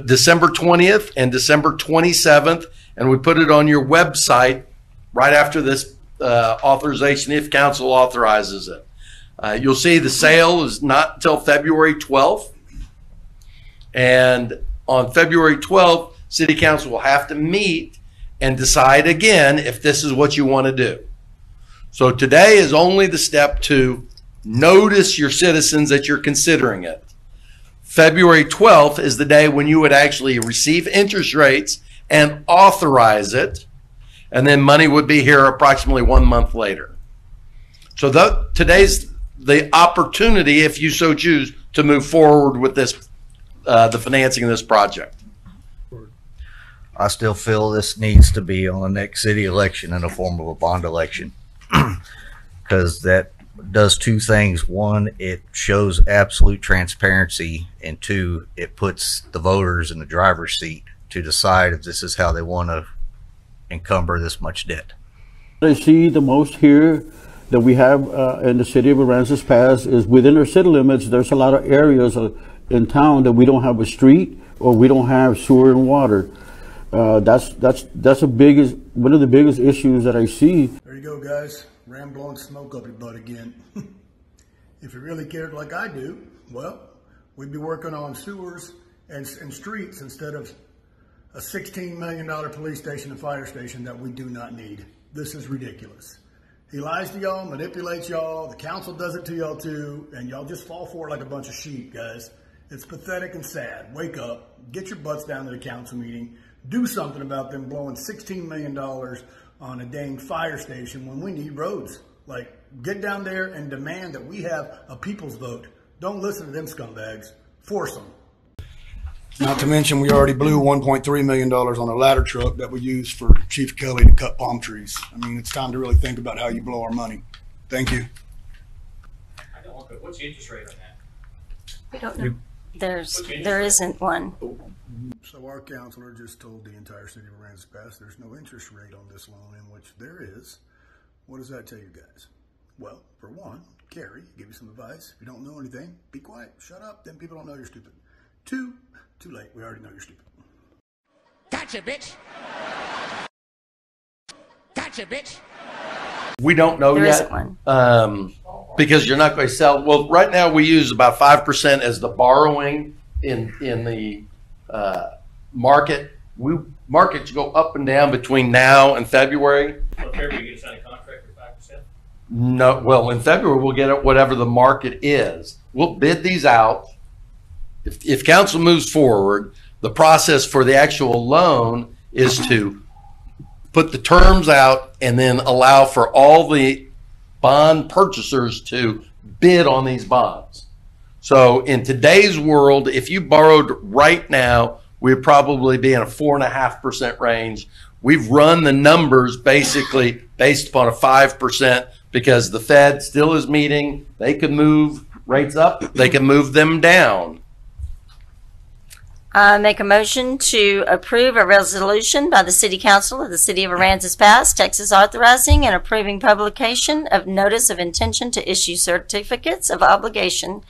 December 20th and December 27th, and we put it on your website right after this authorization, if council authorizes it. You'll see the sale is not until February 12th. And on February 12th, City Council will have to meet and decide again if this is what you want to do. So today is only the step to notice your citizens that you're considering it. February 12th is the day when you would actually receive interest rates and authorize it, and then money would be here approximately 1 month later. So today's the opportunity, if you so choose, to move forward with this, the financing of this project. I still feel this needs to be on the next city election in the form of a bond election, because that does two things. One, it shows absolute transparency, and two, it puts the voters in the driver's seat to decide if this is how they want to encumber this much debt. I see the most here that we have in the city of Aransas Pass is within our city limits. There's a lot of areas in town that we don't have a street or we don't have sewer and water. That's one of the biggest issues that I see. There you go, guys. Ram blowing smoke up your butt again. If you really cared like I do, well, we'd be working on sewers and streets instead of a $16 million police station and fire station that we do not need. This is ridiculous. He lies to y'all, manipulates y'all, the council does it to y'all too, and y'all just fall for it like a bunch of sheep, guys. It's pathetic and sad. Wake up, get your butts down to the council meeting, do something about them blowing $16 million on a dang fire station when we need roads. Like, get down there and demand that we have a people's vote. Don't listen to them scumbags. Force them. Not to mention, we already blew $1.3 million on a ladder truck that we use for Chief Kelly to cut palm trees. I mean, it's time to really think about how you blow our money. Thank you. What's the interest rate on that? We don't know. There isn't one. So our counselor just told the entire city of Aransas Pass there's no interest rate on this loan, in which there is. What does that tell you guys? Well, for one, Carrie, give you some advice. If you don't know anything, be quiet, shut up, then people don't know you're stupid. Two, too late, we already know you're stupid. Gotcha, bitch. Gotcha, bitch. We don't know there yet. Isn't one. Because you're not going to sell. Well, right now we use about 5% as the borrowing in the market. Markets go up and down between now and February. So February, you get a signed contract for 5%? No, well, in February we'll get it whatever the market is. We'll bid these out. If council moves forward, the process for the actual loan is to put the terms out and then allow for all the bond purchasers to bid on these bonds. So in today's world, if you borrowed right now, we'd probably be in a 4.5% range. We've run the numbers basically based upon a 5% because the Fed still is meeting. They could move rates up, they can move them down. Make a motion to approve a resolution by the City Council of the City of Aransas Pass, Texas, authorizing and approving publication of notice of intention to issue certificates of obligation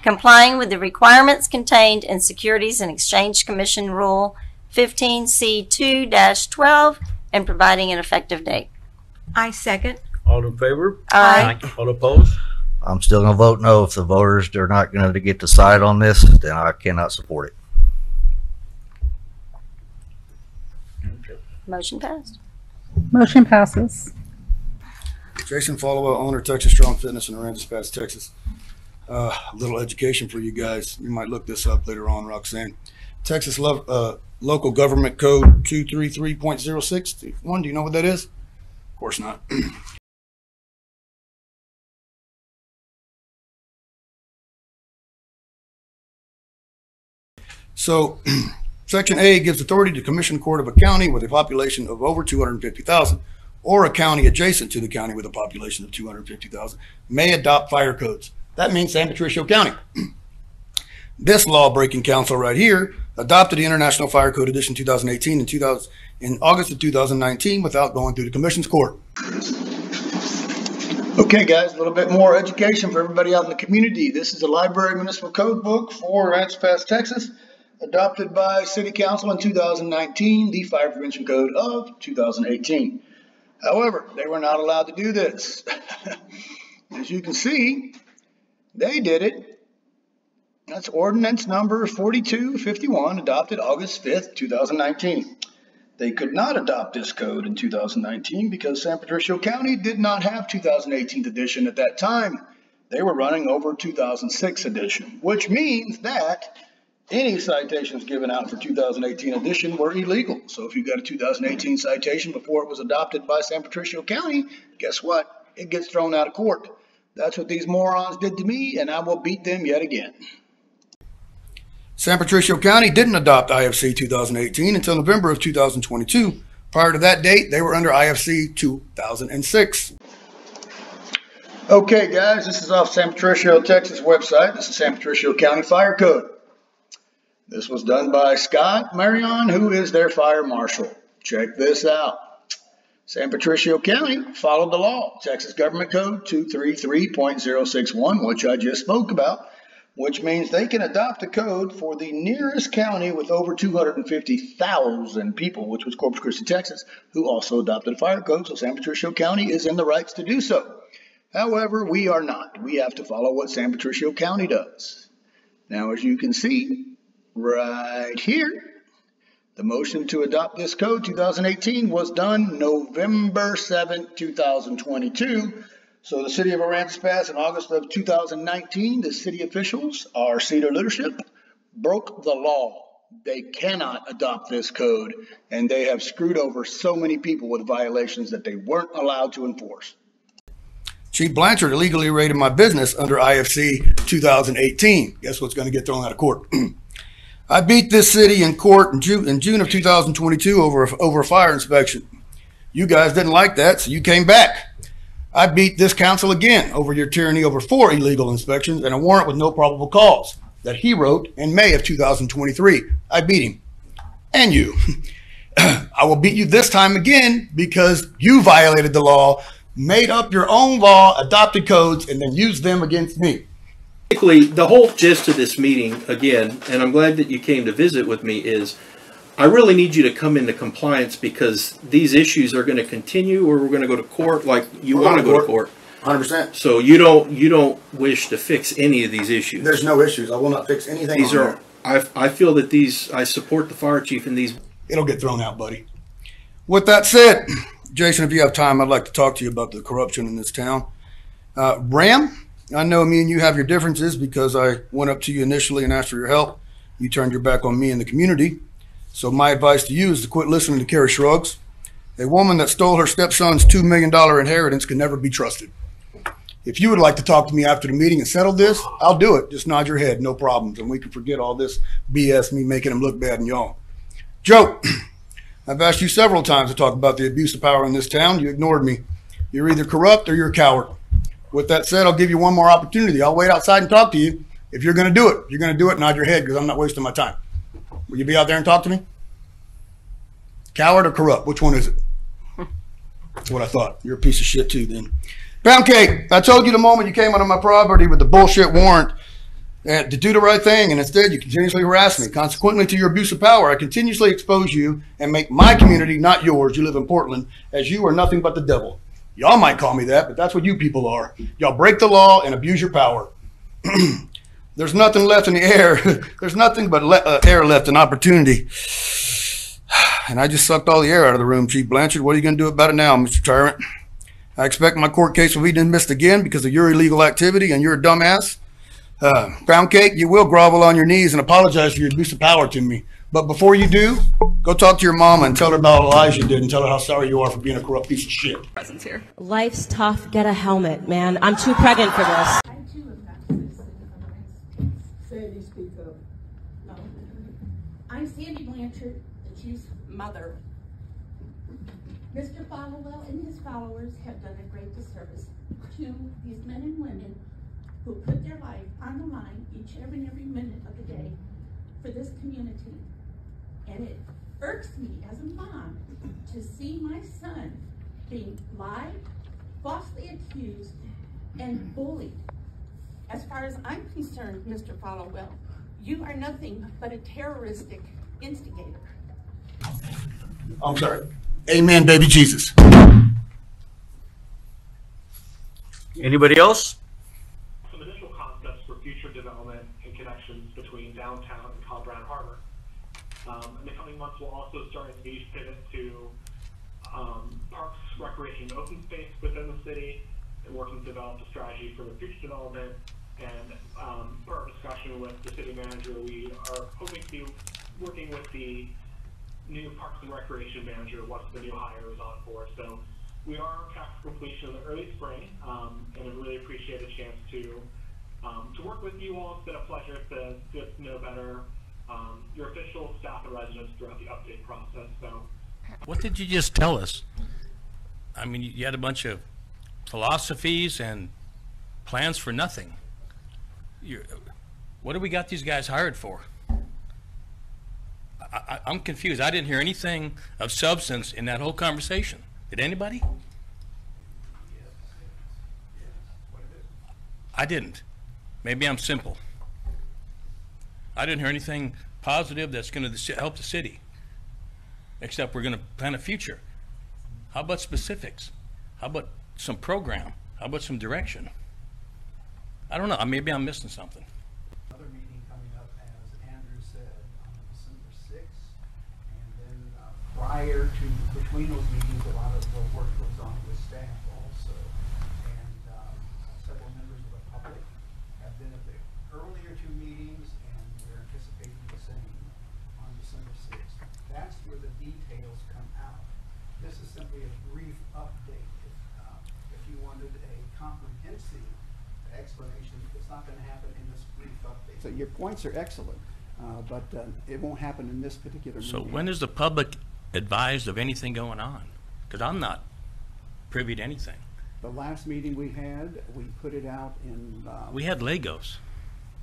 complying with the requirements contained in Securities and Exchange Commission Rule 15C2-12 and providing an effective date. I second. All in favor? Aye. All opposed? I'm still going to vote no. If the voters are not going to get to decide on this, then I cannot support it. Motion passed. Motion passes. Jason Followell, owner, Texas Strong Fitness in Aransas Pass, Texas. A little education for you guys. You might look this up later on, Roxanne. Texas Local Government Code 233.061. Do you know what that is? Of course not. So, Section A gives authority to commission court of a county with a population of over 250,000 or a county adjacent to the county with a population of 250,000 may adopt fire codes. That means San Patricio County. This law-breaking council right here adopted the International Fire Code Edition 2018 in August of 2019 without going through the commission's court. Okay, guys, a little bit more education for everybody out in the community. This is the Library Municipal Code book for Aransas Pass, Texas. adopted by City Council in 2019, the Fire Prevention Code of 2018. However, they were not allowed to do this. As you can see, they did it. That's ordinance number 4251, adopted August 5th, 2019. They could not adopt this code in 2019 because San Patricio County did not have 2018 edition at that time. They were running over 2006 edition, which means that any citations given out for 2018 edition were illegal. So if you got a 2018 citation before it was adopted by San Patricio County, guess what? It gets thrown out of court. That's what these morons did to me, and I will beat them yet again. San Patricio County didn't adopt IFC 2018 until November of 2022. Prior to that date, they were under IFC 2006. Okay, guys, this is off San Patricio, Texas website. This is San Patricio County Fire Code. This was done by Scott Marion, who is their fire marshal. Check this out. San Patricio County followed the law, Texas Government Code 233.061, which I just spoke about, which means they can adopt a code for the nearest county with over 250,000 people, which was Corpus Christi, Texas, who also adopted a fire code, so San Patricio County is in the rights to do so. However, we are not. We have to follow what San Patricio County does. Now, as you can see right here, the motion to adopt this code 2018 was done November 7th, 2022. So the city of Aransas Pass in August of 2019, the city officials, our senior leadership, broke the law. They cannot adopt this code, and they have screwed over so many people with violations that they weren't allowed to enforce. Chief Blanchard illegally raided my business under IFC 2018. Guess what's going to get thrown out of court? I beat this city in court in June of 2022 over a fire inspection. You guys didn't like that, so you came back. I beat this council again over your tyranny over 4 illegal inspections and a warrant with no probable cause that he wrote in May of 2023. I beat him. And you. I will beat you this time again because you violated the law, made up your own law, adopted codes, and then used them against me. Basically, the whole gist of this meeting, again, and I'm glad that you came to visit with me, is I really need you to come into compliance because these issues are going to continue, or we're going to go to court like you want to go to court. 100%. So you don't wish to fix any of these issues. There's no issues. I will not fix anything. These are. I feel that these. I support the fire chief in these. It'll get thrown out, buddy. With that said, Jason, if you have time, I'd like to talk to you about the corruption in this town. Ram, I know me and you have your differences because I went up to you initially and asked for your help. You turned your back on me and the community. So my advice to you is to quit listening to Carrie Shrugs. A woman that stole her stepson's $2 million inheritance can never be trusted. If you would like to talk to me after the meeting and settle this, I'll do it. Just nod your head, no problems, and we can forget all this BS, me making him look bad and y'all. Joe, I've asked you several times to talk about the abuse of power in this town. You ignored me. You're either corrupt or you're a coward. With that said, I'll give you one more opportunity. I'll wait outside and talk to you. If you're going to do it, you're going to do it, nod your head because I'm not wasting my time. Will you be out there and talk to me? Coward or corrupt? Which one is it? That's what I thought. You're a piece of shit too then. Pound cake. I told you the moment you came onto my property with the bullshit warrant to do the right thing, and instead you continuously harass me. Consequently to your abuse of power, I continuously expose you and make my community, not yours, you live in Portland, as you are nothing but the devil. Y'all might call me that, but that's what you people are. Y'all break the law and abuse your power. There's nothing left in the air. There's nothing but air left in opportunity. And I just sucked all the air out of the room, Chief Blanchard. What are you going to do about it now, Mr. Tyrant? I expect my court case will be dismissed again because of your illegal activity and you're a dumbass. Pound cake, you will grovel on your knees and apologize for your abuse of power to me. But before you do, go talk to your mama and tell her about all the lies you did and tell her how sorry you are for being a corrupt piece of shit. Life's tough. Get a helmet, man. I'm too pregnant for this. I'm Sandy Blanchard, the chief's mother. Mr. Followell and his followers have done a great disservice to these men and women who put their life on the line each and every minute of the day for this community. And it irks me as a mom to see my son being lied, falsely accused, and bullied. As far as I'm concerned, Mr. Followell, You are nothing but a terroristic instigator. I'm sorry. Amen, baby Jesus. Anybody else? Some initial concepts for future development and connections between downtown and Colorado Harbor. In the coming months, we'll also start a stage pivot to parks, recreation, and open space within the city, and working to develop a strategy for the future development. And per our discussion with the city manager, we are hoping to be working with the new Parks and Recreation manager once the new hire is on board. So we are on track for completion in the early spring, and I really appreciate the chance to work with you all. It's been a pleasure to get to know better your officials, staff, and residents throughout the update process. So, What did you just tell us? I mean, you had a bunch of philosophies and plans for nothing. What do we got these guys hired for? I'm confused. I didn't hear anything of substance in that whole conversation. Did anybody? I didn't. Maybe I'm simple. I didn't hear anything positive that's going to help the city, except we're going to plan a future. How about specifics? How about some program? How about some direction? I don't know. Maybe I'm missing something. Another meeting coming up, as Andrew said, on December 6th. And then prior to, between those meetings, a lot of the work goes on with staff also. And several members of the public have been at the earlier two meetings, and we're anticipating the same on December 6th. That's where the details come out. This is simply a brief update. If you wanted a comprehensive explanation, it's not going to happen in this brief update. So your points are excellent, but it won't happen in this particular meeting. So when is the public advised of anything going on? Because I'm not privy to anything. The last meeting we had, we put it out in... We had Legos.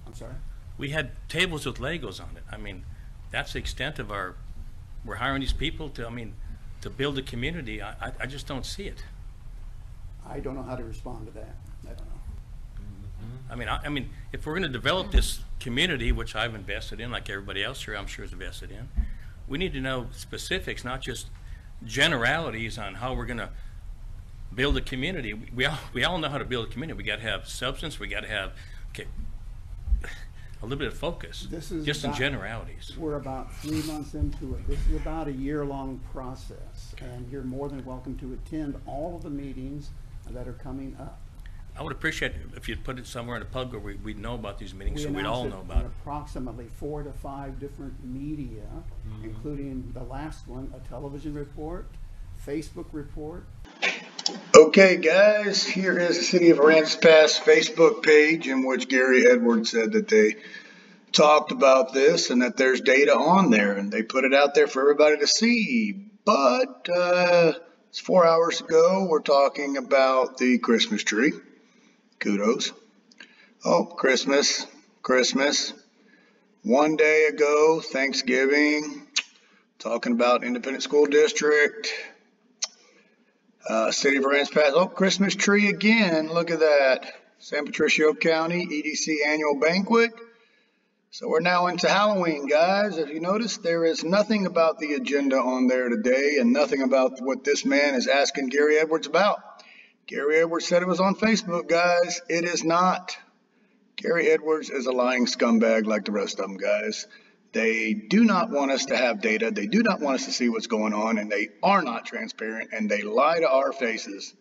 I'm sorry? We had tables with Legos on it. I mean, that's the extent of our... We're hiring these people to, I mean, to build a community. I just don't see it. I don't know how to respond to that. I don't know. I mean, if we're going to develop this community, which I've invested in, like everybody else here, I'm sure is invested in, we need to know specifics, not just generalities on how we're going to build a community. We all know how to build a community. We got to have substance. We got to have a little bit of focus. This is just in generalities. We're about 3 months into it. This is about a year-long process, and you're more than welcome to attend all of the meetings that are coming up. I would appreciate it if you'd put it somewhere in the pub where we'd know about these meetings, so we'd all know about it. Approximately 4 to 5 different media, including the last one, a television report, Facebook report. Okay, guys, here is the City of Aransas Pass Facebook page in which Gary Edwards said that they talked about this and that there's data on there, and they put it out there for everybody to see. But it's 4 hours ago. We're talking about the Christmas tree. Kudos. Oh, Christmas. 1 day ago, Thanksgiving, talking about Independent School District, City of Aransas Pass. Oh, Christmas tree again. Look at that. San Patricio County EDC Annual Banquet. So we're now into Halloween, guys. If you notice, there is nothing about the agenda on there today and nothing about what this man is asking Gary Edwards about. Gary Edwards said it was on Facebook, guys. It is not. Gary Edwards is a lying scumbag like the rest of them, guys. They do not want us to have data. They do not want us to see what's going on, and they are not transparent, and they lie to our faces.